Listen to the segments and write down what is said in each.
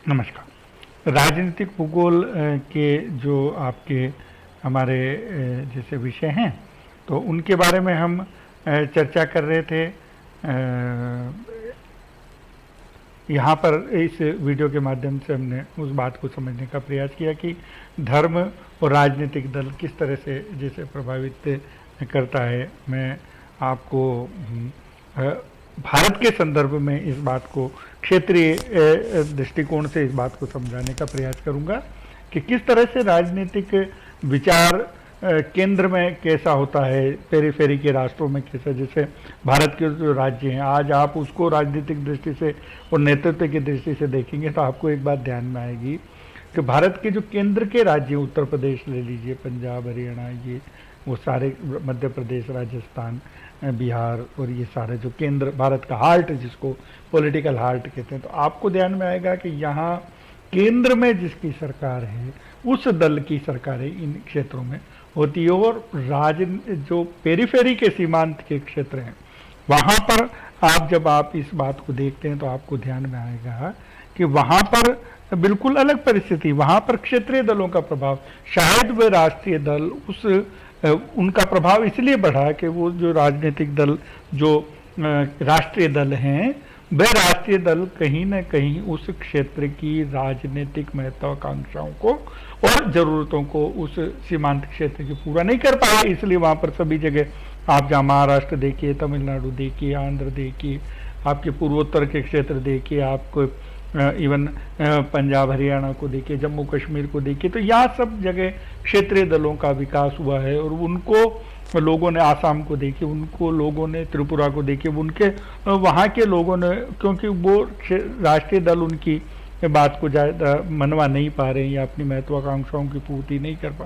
नमस्कार। राजनीतिक भूगोल के जो आपके हमारे जैसे विषय हैं, तो उनके बारे में हम चर्चा कर रहे थे। यहाँ पर इस वीडियो के माध्यम से हमने उस बात को समझने का प्रयास किया कि धर्म और राजनीतिक दल किस तरह से जैसे प्रभावित करता है। मैं आपको भारत के संदर्भ में इस बात को क्षेत्रीय दृष्टिकोण से इस बात को समझाने का प्रयास करूंगा कि किस तरह से राजनीतिक विचार केंद्र में कैसा होता है, पेरीफेरी के राष्ट्रों में कैसा। जैसे भारत के जो राज्य हैं, आज आप उसको राजनीतिक दृष्टि से और नेतृत्व की दृष्टि से देखेंगे तो आपको एक बात ध्यान में आएगी कि भारत के जो केंद्र के राज्य, उत्तर प्रदेश ले लीजिए, पंजाब, हरियाणा, ये वो सारे, मध्य प्रदेश, राजस्थान, बिहार, और ये सारे जो केंद्र, भारत का हार्ट जिसको पॉलिटिकल हार्ट कहते हैं, तो आपको ध्यान में आएगा कि यहाँ केंद्र में जिसकी सरकार है उस दल की सरकारें इन क्षेत्रों में होती है। और जो पेरीफेरी के सीमांत के क्षेत्र हैं वहाँ पर जब आप इस बात को देखते हैं तो आपको ध्यान में आएगा कि वहाँ पर बिल्कुल अलग परिस्थिति, वहाँ पर क्षेत्रीय दलों का प्रभाव, शायद वे राष्ट्रीय दल उनका प्रभाव इसलिए बढ़ा कि वो जो राजनीतिक दल जो राष्ट्रीय दल हैं, वे राष्ट्रीय दल कहीं न कहीं उस क्षेत्र की राजनीतिक महत्वाकांक्षाओं को और जरूरतों को उस सीमांत क्षेत्र की पूरा नहीं कर पाए। इसलिए वहाँ पर सभी जगह आप जहाँ महाराष्ट्र देखिए, तमिलनाडु देखिए, आंध्र देखिए, आपके पूर्वोत्तर के क्षेत्र देखिए, आपको इवन पंजाब हरियाणा को देखिए, जम्मू कश्मीर को देखिए, तो यहाँ सब जगह क्षेत्रीय दलों का विकास हुआ है। और उनको लोगों ने, आसाम को देखिए, उनको लोगों ने, त्रिपुरा को देखिए, उनके वहाँ के लोगों ने, क्योंकि वो राष्ट्रीय दल उनकी बात को ज़्यादा मनवा नहीं पा रहे हैं या अपनी महत्वाकांक्षाओं की पूर्ति नहीं कर पा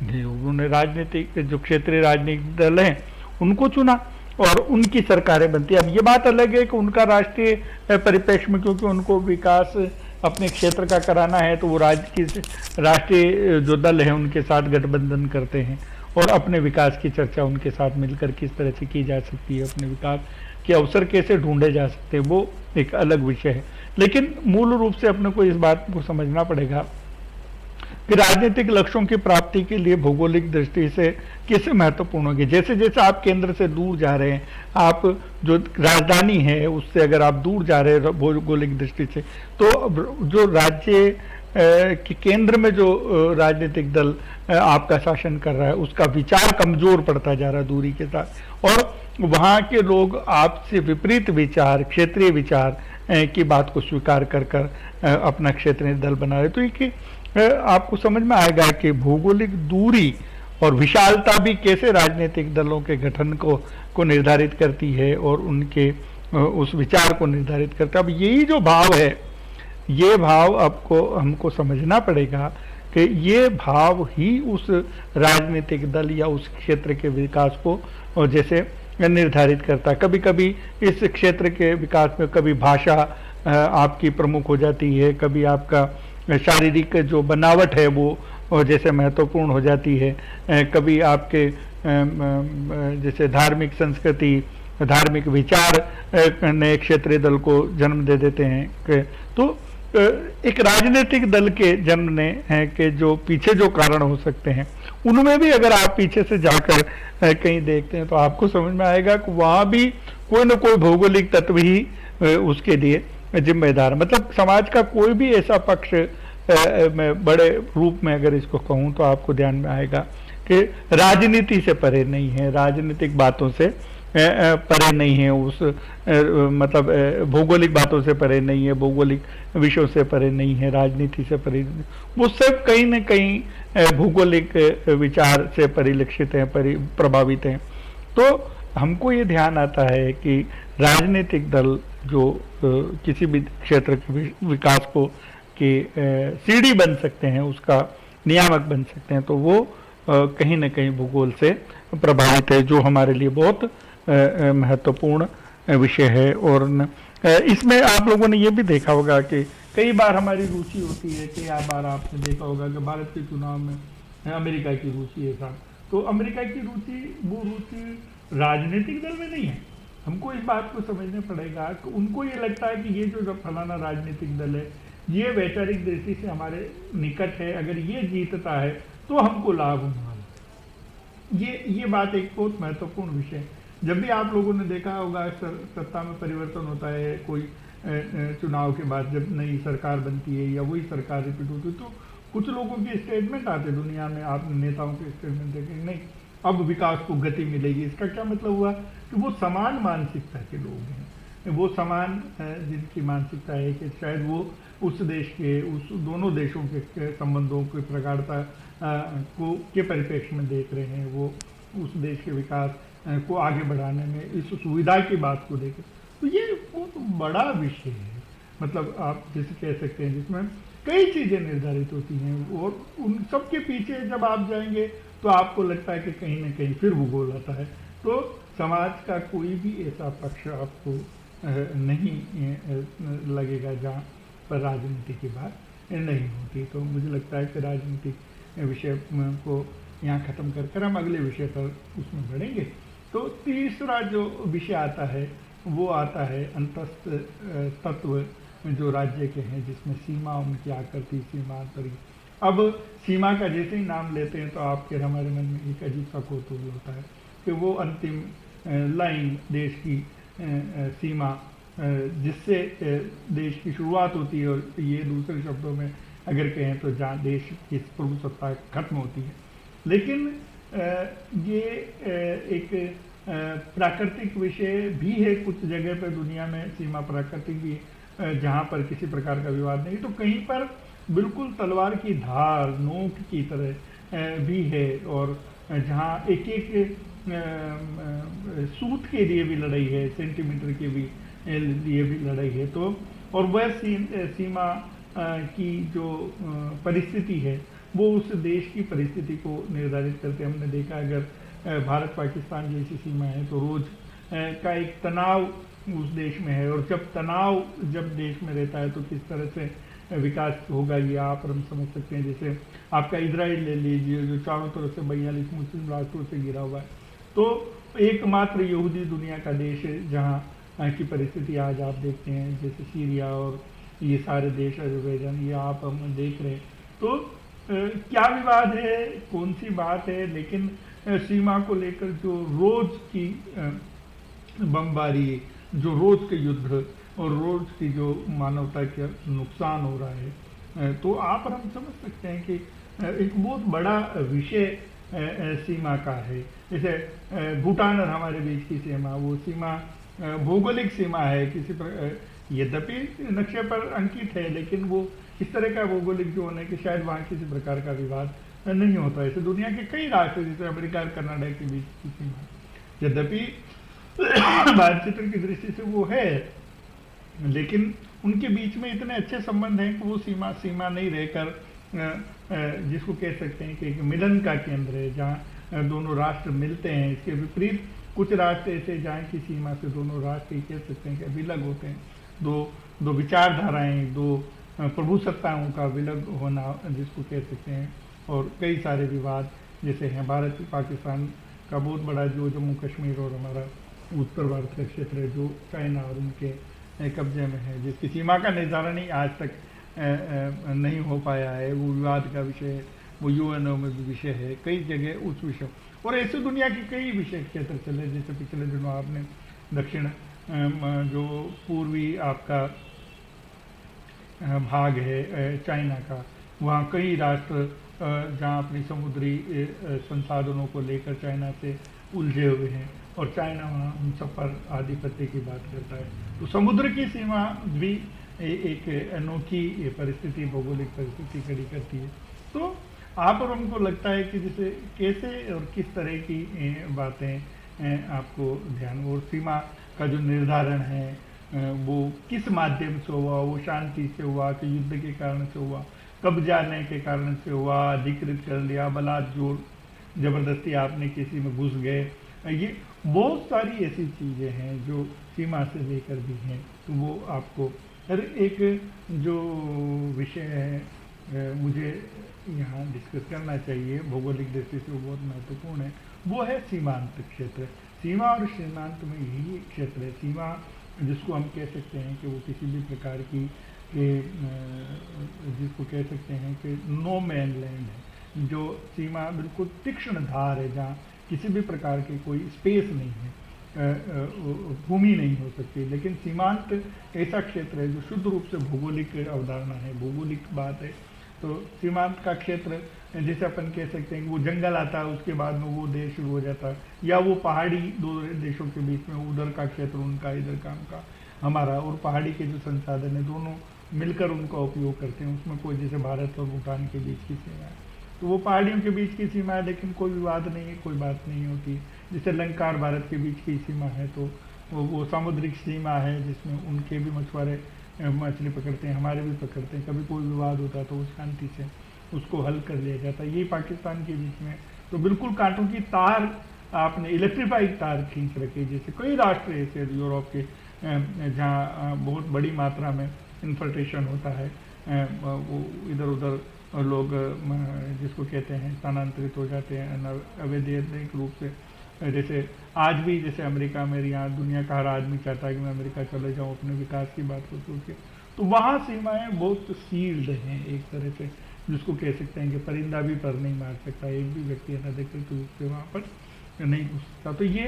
रहे, उन्होंने राजनीतिक जो क्षेत्रीय राजनीतिक दल हैं उनको चुना और उनकी सरकारें बनती है। अब ये बात अलग है कि उनका राष्ट्रीय परिप्रेक्ष्य में, क्योंकि उनको विकास अपने क्षेत्र का कराना है, तो वो राष्ट्रीय जो दल है उनके साथ गठबंधन करते हैं और अपने विकास की चर्चा उनके साथ मिलकर किस तरह से की जा सकती है, अपने विकास के अवसर कैसे ढूंढे जा सकते हैं, वो एक अलग विषय है। लेकिन मूल रूप से अपने को इस बात को समझना पड़ेगा कि राजनीतिक लक्ष्यों की प्राप्ति के लिए भौगोलिक दृष्टि से किसे महत्वपूर्ण होगी। जैसे जैसे आप केंद्र से दूर जा रहे हैं, आप जो राजधानी है उससे अगर आप दूर जा रहे हैं भौगोलिक दृष्टि से, तो जो राज्य के केंद्र में जो राजनीतिक दल आपका शासन कर रहा है उसका विचार कमजोर पड़ता जा रहा है दूरी के साथ, और वहाँ के लोग आपसे विपरीत विचार, क्षेत्रीय विचार की बात को स्वीकार कर अपना क्षेत्रीय दल बना रहे। तो ये आपको समझ में आएगा कि भौगोलिक दूरी और विशालता भी कैसे राजनीतिक दलों के गठन को निर्धारित करती है और उनके उस विचार को निर्धारित करता है। अब यही जो भाव है, ये भाव आपको हमको समझना पड़ेगा कि ये भाव ही उस राजनीतिक दल या उस क्षेत्र के विकास को और जैसे निर्धारित करता है। कभी कभी इस क्षेत्र के विकास में कभी भाषा आपकी प्रमुख हो जाती है, कभी आपका शारीरिक जो बनावट है वो जैसे महत्वपूर्ण हो जाती है, कभी आपके जैसे धार्मिक संस्कृति, धार्मिक विचार नए क्षेत्रीय दल को जन्म दे देते हैं। तो एक राजनीतिक दल के जन्म ने है कि जो पीछे जो कारण हो सकते हैं उनमें भी अगर आप पीछे से जाकर कहीं देखते हैं तो आपको समझ में आएगा कि वहाँ भी कोई न कोई भौगोलिक तत्व ही उसके लिए जिम्मेदार। मतलब समाज का कोई भी ऐसा पक्ष मैं बड़े रूप में अगर इसको कहूँ तो आपको ध्यान में आएगा कि राजनीति से परे नहीं है, राजनीतिक बातों से परे नहीं है, उस मतलब भौगोलिक बातों से परे नहीं है, भौगोलिक विषयों से परे नहीं है, राजनीति से परे, वो सब कहीं न कहीं भौगोलिक विचार से परिलक्षित हैं, प्रभावित हैं। तो हमको ये ध्यान आता है कि राजनीतिक दल जो किसी भी क्षेत्र के विकास को की सीढ़ी बन सकते हैं, उसका नियामक बन सकते हैं, तो वो कहीं न कहीं भूगोल से प्रभावित है, जो हमारे लिए बहुत महत्वपूर्ण विषय है। और इसमें आप लोगों ने ये भी देखा होगा कि कई बार हमारी रुचि होती है, कई बार आपने देखा होगा कि भारत के चुनाव में अमेरिका की रुचि है साहब, तो अमेरिका की रुचि, वो रुचि राजनीतिक दल में नहीं है। हमको इस बात को समझना पड़ेगा कि उनको ये लगता है कि ये जो फलाना राजनीतिक दल है ये वैचारिक दृष्टि से हमारे निकट है, अगर ये जीतता है तो हमको लाभ हुआ। ये बात एक बहुत महत्वपूर्ण विषय है। जब भी आप लोगों ने देखा होगा सत्ता में परिवर्तन होता है, कोई चुनाव के बाद जब नई सरकार बनती है या वही सरकार रिपीट होती है, तो कुछ लोगों के स्टेटमेंट आते दुनिया में, आपने नेताओं के स्टेटमेंट देखे, नहीं अब विकास को गति मिलेगी। इसका क्या मतलब हुआ कि वो समान मानसिकता के लोग हैं, वो समान जिनकी मानसिकता है कि शायद वो उस देश के, उस दोनों देशों के संबंधों की प्रगाढ़ता को के परिप्रेक्ष्य में देख रहे हैं, वो उस देश के विकास को आगे बढ़ाने में इस सुविधा की बात को देखें। तो ये बहुत बड़ा विषय है, मतलब आप जैसे कह सकते हैं जिसमें कई चीज़ें निर्धारित होती हैं, और उन सब के पीछे जब आप जाएंगे तो आपको लगता है कि कहीं ना कहीं फिर भूगोल आता है। तो समाज का कोई भी ऐसा पक्ष आपको नहीं लगेगा जहाँ पर राजनीति की बात नहीं होती। तो मुझे लगता है कि राजनीतिक विषय को यहाँ ख़त्म कर हम अगले विषय पर उसमें बढ़ेंगे। तो तीसरा जो विषय आता है वो आता है अंतस्थ तत्व जो राज्य के हैं, जिसमें सीमा उनकी आकृति, सीमांतरी। अब सीमा का जैसे ही नाम लेते हैं तो आपके हमारे मन में एक अजीब सा कौतूहल होता है कि वो अंतिम लाइन देश की सीमा, जिससे देश की शुरुआत होती है, और ये दूसरे शब्दों में अगर कहें तो जहाँ देश की प्रभुसत्ता खत्म होती है। लेकिन ये एक प्राकृतिक विषय भी है, कुछ जगह पर दुनिया में सीमा प्राकृतिक भी है जहाँ पर किसी प्रकार का विवाद नहीं, तो कहीं पर बिल्कुल तलवार की धार, नोक की तरह भी है, और जहाँ एक एक सूत के लिए भी लड़ाई है, सेंटीमीटर के भी लिए भी लड़ाई है। तो और वह सीमा की जो परिस्थिति है वो उस देश की परिस्थिति को निर्धारित करते। हमने देखा अगर भारत पाकिस्तान जैसी सीमा है तो रोज का एक तनाव उस देश में है, और जब तनाव जब देश में रहता है तो किस तरह से विकास होगा ये आप और हम समझ सकते हैं। जैसे आपका इजराइल ले लीजिए जो चारों तरफ से 42 मुस्लिम राष्ट्रों से घिरा हुआ है, तो एकमात्र यहूदी दुनिया का देश है जहाँ की परिस्थिति आज आप देखते हैं, जैसे सीरिया और ये सारे देश, अजरबैजान, ये आप हम देख रहे हैं। तो क्या विवाद है, कौन सी बात है, लेकिन सीमा को लेकर जो रोज की बमबारी, जो रोज के युद्ध और रोज की जो मानवता के नुकसान हो रहा है, तो आप और हम समझ सकते हैं कि एक बहुत बड़ा विषय सीमा का है। जैसे भूटान और हमारे बीच की सीमा, वो सीमा भौगोलिक सीमा है, किसी पर यद्यपि नक्शे पर अंकित है, लेकिन वो इस तरह का भौगोलिक जो होने कि शायद वहाँ किसी प्रकार का विवाद नहीं होता। ऐसे दुनिया के कई राष्ट्र जैसे अमेरिका और कनाडा के बीच की सीमा, यद्यपि मानचित्र की दृष्टि से वो है, लेकिन उनके बीच में इतने अच्छे संबंध हैं कि वो सीमा नहीं रहकर जिसको कह सकते हैं कि एक मिलन का केंद्र है, जहाँ दोनों राष्ट्र मिलते हैं। इसके विपरीत कुछ राष्ट्र ऐसे जहाँ की सीमा से दोनों राष्ट्र कह सकते हैं कि विलग होते हैं, दो विचारधाराएं, दो प्रभुसत्ताओं का विलग होना जिसको कह सकते हैं, और कई सारे विवाद जैसे हैं भारत पाकिस्तान का बहुत बड़ा जो जम्मू कश्मीर और हमारा उत्तर भारत का क्षेत्र है जो चाइना और उनके कब्जे में है, जिसकी सीमा का निर्धारण ही आज तक नहीं हो पाया है, वो विवाद का विषय है, वो यूएनओ में भी विषय है, कई जगह उस विषय। और ऐसे दुनिया के कई विषय क्षेत्र चले, जैसे पिछले दिनों आपने दक्षिण जो पूर्वी आपका भाग है चाइना का, वहाँ कई राष्ट्र जहाँ अपनी समुद्री संसाधनों को लेकर चाइना से उलझे हुए हैं, और चाइना वहाँ उन सब पर आधिपत्य की बात करता है। तो समुद्र की सीमा भी एक अनोखी परिस्थिति, भौगोलिक परिस्थिति खड़ी करती है। तो आप और हमको लगता है कि जैसे कैसे और किस तरह की बातें आपको ध्यान, और सीमा का जो निर्धारण है वो किस माध्यम से हुआ, वो शांति से हुआ कि युद्ध के कारण से हुआ, कब जाने के कारण से हुआ, अधिकृत कर लिया, बलात् जोर जबरदस्ती आपने किसी में घुस गए, ये बहुत सारी ऐसी चीज़ें हैं जो सीमा से लेकर भी हैं। तो वो आपको हर एक जो विषय है मुझे यहाँ डिस्कस करना चाहिए भौगोलिक दृष्टि से, वो बहुत महत्वपूर्ण है, वो है सीमांत क्षेत्र। सीमा और सीमांत में यही क्षेत्र है। सीमा जिसको हम कह सकते हैं कि वो किसी भी प्रकार की कि जिसको कह सकते हैं कि नो मैन लैंड है, जो सीमा बिल्कुल तीक्ष्ण धार है, जहाँ किसी भी प्रकार की कोई स्पेस नहीं है, भूमि नहीं हो सकती। लेकिन सीमांत ऐसा क्षेत्र है जो शुद्ध रूप से भौगोलिक अवधारणा है, भौगोलिक बात है। तो सीमांत का क्षेत्र जैसे अपन कह सकते हैं कि वो जंगल आता है, उसके बाद में वो देश शुरू हो जाता है, या वो पहाड़ी दो देशों के बीच में, उधर का क्षेत्र उनका, इधर का उनका, हमारा, और पहाड़ी के जो संसाधन है दोनों मिलकर उनका उपयोग करते हैं। उसमें कोई, जैसे भारत और भूटान के बीच की सीमा है, तो वो पहाड़ियों के बीच की सीमा है, लेकिन कोई विवाद नहीं है, कोई बात नहीं होती। जैसे लंका और भारत के बीच की सीमा है, तो वो सामुद्रिक सीमा है, जिसमें उनके भी मछुआरे मछली पकड़ते हैं, हमारे भी पकड़ते हैं। कभी कोई विवाद होता है तो वो शांति से उसको हल कर लिया जाता है। यही पाकिस्तान के बीच में तो बिल्कुल कांटों की तार, आपने इलेक्ट्रीफाइड तार खींच रखी। जैसे कई राष्ट्र ऐसे यूरोप के जहाँ बहुत बड़ी मात्रा में इन्फल्ट्रेशन होता है, वो इधर उधर लोग जिसको कहते हैं स्थानांतरित हो जाते हैं अवैधानिक रूप से। जैसे आज भी, जैसे अमेरिका में, यहाँ दुनिया का हर आदमी चाहता है कि मैं अमेरिका चले जाऊँ अपने विकास की बात को सोच के, तो वहाँ सीमाएं बहुत सील्ड हैं एक तरह से, जिसको कह सकते हैं कि परिंदा भी पर नहीं मार सकता, एक भी व्यक्ति अनधिकृत रूप से वहाँ पर नहीं घुस सकता। तो ये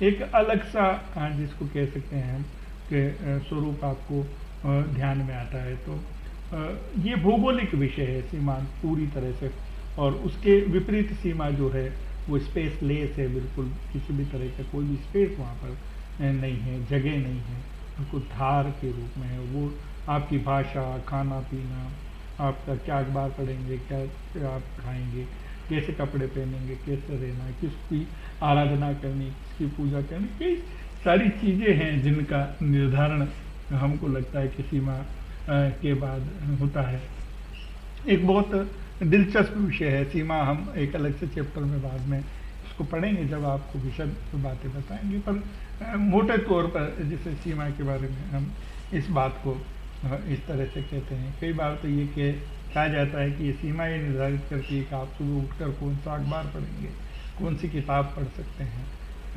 एक अलग सा जिसको कह सकते हैं हम कि स्वरूप आपको ध्यान में आता है। तो ये भौगोलिक विषय है सीमांत पूरी तरह से, और उसके विपरीत सीमा जो है वो स्पेस लेस है, बिल्कुल किसी भी तरह का कोई भी स्पेस वहाँ पर नहीं है, जगह नहीं है, बिल्कुल धार के रूप में है। वो आपकी भाषा, खाना पीना, आपका क्या अखबार पढ़ेंगे, क्या आप खाएंगे, कैसे कपड़े पहनेंगे, कैसे रहना, किसकी आराधना करनी, किसकी पूजा करनी, कई सारी चीज़ें हैं जिनका निर्धारण हमको लगता है कि सीमा के बाद होता है। एक बहुत दिलचस्प विषय है सीमा, हम एक अलग से चैप्टर में बाद में इसको पढ़ेंगे जब आपको विशद बातें बताएंगे। पर मोटे तौर पर जैसे सीमा के बारे में हम इस बात को इस तरह से कहते हैं। कई बार तो ये कहा जाता है कि ये सीमा ये निर्धारित करती है कि आप सुबह उठकर कौन सा अखबार पढ़ेंगे, कौन सी किताब पढ़ सकते हैं।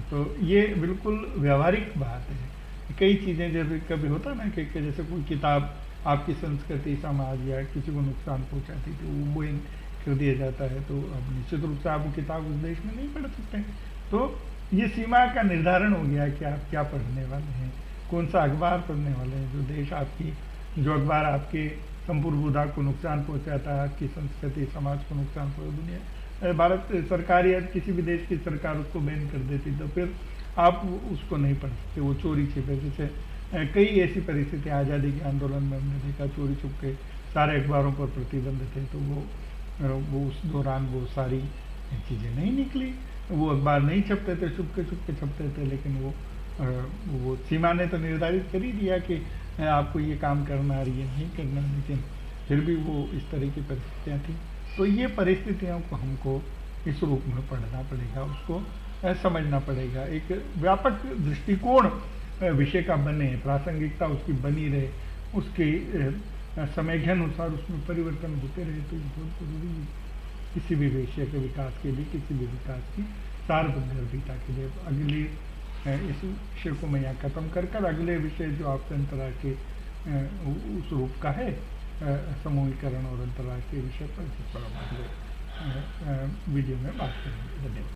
तो ये बिल्कुल व्यवहारिक बात है। कई चीज़ें जैसे कभी होता ना कि जैसे कोई किताब आपकी संस्कृति, समाज या किसी को नुकसान पहुंचाती थी, वो बैन कर दिया जाता है, तो अब निश्चित रूप से आप वो किताब उस देश में नहीं पढ़ सकते हैं। तो ये सीमा का निर्धारण हो गया कि आप क्या पढ़ने वाले हैं, कौन सा अखबार पढ़ने वाले हैं। जो अखबार आपके संपूर्ण बुधा को नुकसान पहुंचाता है, आपकी संस्कृति समाज को नुकसान पहुंचा, दुनिया भारत सरकार या किसी भी देश की सरकार उसको बैन कर देती, तो फिर आप उसको नहीं पढ़ सकते, वो चोरी छिपे। जैसे कई ऐसी परिस्थितियाँ आज़ादी के आंदोलन में हमने देखा, चोरी छुप के सारे अखबारों पर प्रतिबंध थे, तो वो उस दौरान वो सारी चीज़ें नहीं निकली, वो अखबार नहीं छपते थे, चुपके छपते थे। लेकिन वो सीमा ने तो निर्धारित कर ही दिया कि आपको ये काम करना और ये नहीं करना, लेकिन फिर भी वो इस तरह की परिस्थितियाँ थी। तो ये परिस्थितियों को हमको इस रूप में पढ़ना पड़ेगा, उसको समझना पड़ेगा। एक व्यापक दृष्टिकोण विषय का बने, प्रासंगिकता उसकी बनी रहे, उसके समय के अनुसार उसमें परिवर्तन होते रहे, तो बहुत जरूरी है किसी भी विषय के विकास के लिए, किसी भी विकास की सार्वभौमिकता के लिए। अगले इस विषय को मैं यहाँ खत्म कर अगले विषय जो आपके अंतर्राष्ट्रीय उस रूप का है, समूहीकरण और अंतर्राष्ट्रीय विषय पर, जिस पर हम अगले वीडियो में बात करेंगे। धन्यवाद।